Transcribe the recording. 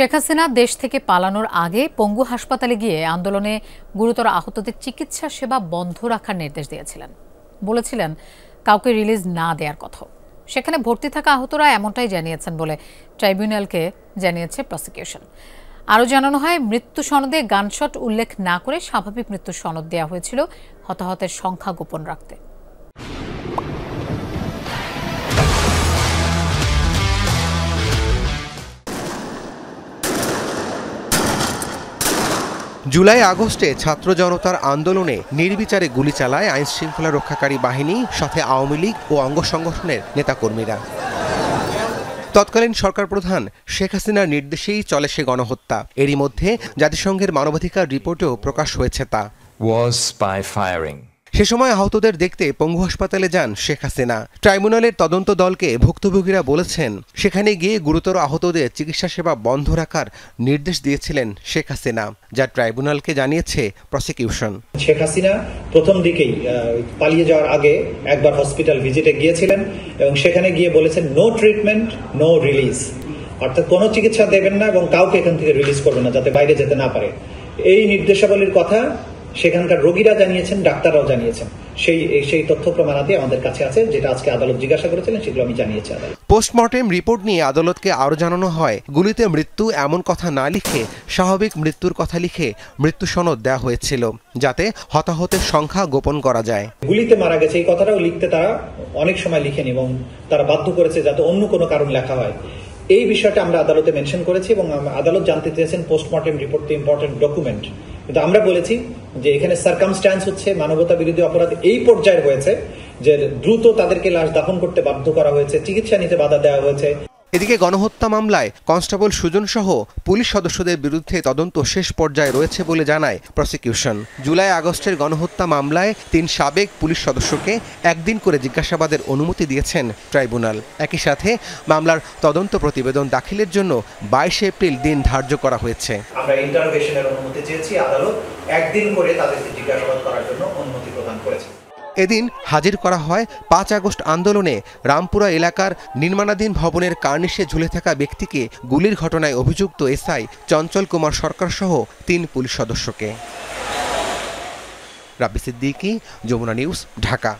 শেখ হাসিনা দেশ থেকে পালানোর আগে পঙ্গু হাসপাতালে গিয়ে আন্দোলনে গুরুতর আহতদের চিকিৎসা সেবা বন্ধ রাখার নির্দেশ দিয়েছিলেন। বলেছিলেন কাউকে রিলিজ না দেওয়ার কথা। সেখানে ভর্তি থাকা আহতরা এমনটাই জানিয়েছেন বলে ট্রাইব্যুনালকে জানিয়েছে প্রসিকিউশন। আরও জানানো হয়, মৃত্যু সনদে গানশট উল্লেখ না করে স্বাভাবিক মৃত্যুর সনদ দেওয়া হয়েছিল হতাহতের সংখ্যা গোপন রাখতে। জুলাই আগস্টে ছাত্র জনতার আন্দোলনে নির্বিচারে গুলি চালায় আইন শৃঙ্খলা রক্ষাকারী বাহিনী, সাথে আওয়ামী লীগ ও অঙ্গ সংগঠনের নেতাকর্মীরা। তৎকালীন সরকার প্রধান শেখ হাসিনার নির্দেশেই চলে সে গণহত্যা। এরই মধ্যে জাতিসংঘের মানবাধিকার রিপোর্টেও প্রকাশ হয়েছে তা। সে সময় আহতদের দেখতে পঙ্গু হাসপাতালে যান শেখ হাসিনা। ট্রাইব্যুনালের তদন্ত দলকে ভুক্তভোগীরা বলেছেন, সেখানে গিয়ে গুরুতর আহতদের চিকিৎসা সেবা বন্ধ রাখার নির্দেশ দিয়েছিলেন শেখ হাসিনা, যা ট্রাইব্যুনালকে জানিয়েছে প্রসিকিউশন। শেখ হাসিনা প্রথম দিকেই পালিয়ে যাওয়ার আগে একবার হসপিটাল ভিজিটে গিয়েছিলেন এবং সেখানে গিয়ে বলেছেন নো ট্রিটমেন্ট, নো রিলিজ, অর্থাৎ কোনো চিকিৎসা দেবেন না এবং কাউকে এখান থেকে রিলিজ করবেন না, যাতে বাইরে যেতে না পারে। এই নির্দেশাবলীর কথা সেখানকার রোগীরা জানিয়েছেন, ডাক্তাররাও জানিয়েছেন। সেই তথ্য প্রমাণাদি আমাদের কাছে আছে, যেটা আজকে আদালত জিজ্ঞাসা করেছিলেন, সেগুলো আমি জানিয়েছি আদালত। পোস্টমর্টেম রিপোর্ট নিয়ে আদালতকে আরও জানানো হয়, গুলিতে মৃত্যু এমন কথা না লিখে স্বাভাবিক মৃত্যুর কথা লিখে মৃত্যু সনদ দেওয়া হয়েছিল, যাতে হতাহতের সংখ্যা গোপন করা যায়। গুলিতে মারা গেছে এই কথাটাও লিখতে তারা অনেক সময় লিখেন এবং তারা বাধ্য করেছে যাতে অন্য কোনো কারণ লেখা হয়। এই বিষয়টা আমরা আদালতে মেনশন করেছি এবং আদালত জানতে চেয়েছেন পোস্টমর্টেম রিপোর্ট তো ইম্পর্টেন্ট ডকুমেন্ট, কিন্তু আমরা বলেছি যে এখানে সার্কামস্ট্যান্স হচ্ছে মানবতা বিরোধী অপরাধ এই পর্যায়ে হয়েছে যে দ্রুত তাদেরকে লাশ দাফন করতে বাধ্য করা হয়েছে, চিকিৎসা নিতে বাধা দেওয়া হয়েছে। এদিকে গণহত্যা মামলায় কনস্টেবল সুজন সহ পুলিশ সদস্যদের বিরুদ্ধে তদন্ত শেষ পর্যায়ে রয়েছে বলে জানায় প্রসিকিউশন। জুলাই আগস্টের গণহত্যা মামলায় 3 সাবেক পুলিশ সদস্যকে একদিন করে জিজ্ঞাসাবাদের অনুমতি দিয়েছেন ট্রাইব্যুনাল। একই সাথে মামলার তদন্ত প্রতিবেদন দাখিলের জন্য 22 এপ্রিল দিন ধার্য করা হয়েছে। আমরা ইন্টারোগেশনের অনুমতি চেয়েছি, আদালত একদিন করে তাদেরকে জিজ্ঞাসাবাদ করার জন্য অনুমতি প্রদান করেছে। এদিন হাজির করা হয় 5 আগস্ট আন্দোলনে রামপুরা এলাকার নির্মাণাধীন ভবনের কার্নিশে ঝুলে থাকা ব্যক্তিকে গুলির ঘটনায় অভিযুক্ত এসআই চঞ্চল কুমার সরকার সহ 3 পুলিশ সদস্যকে। রাব্বি সিদ্দিকী, যমুনা নিউজ, ঢাকা।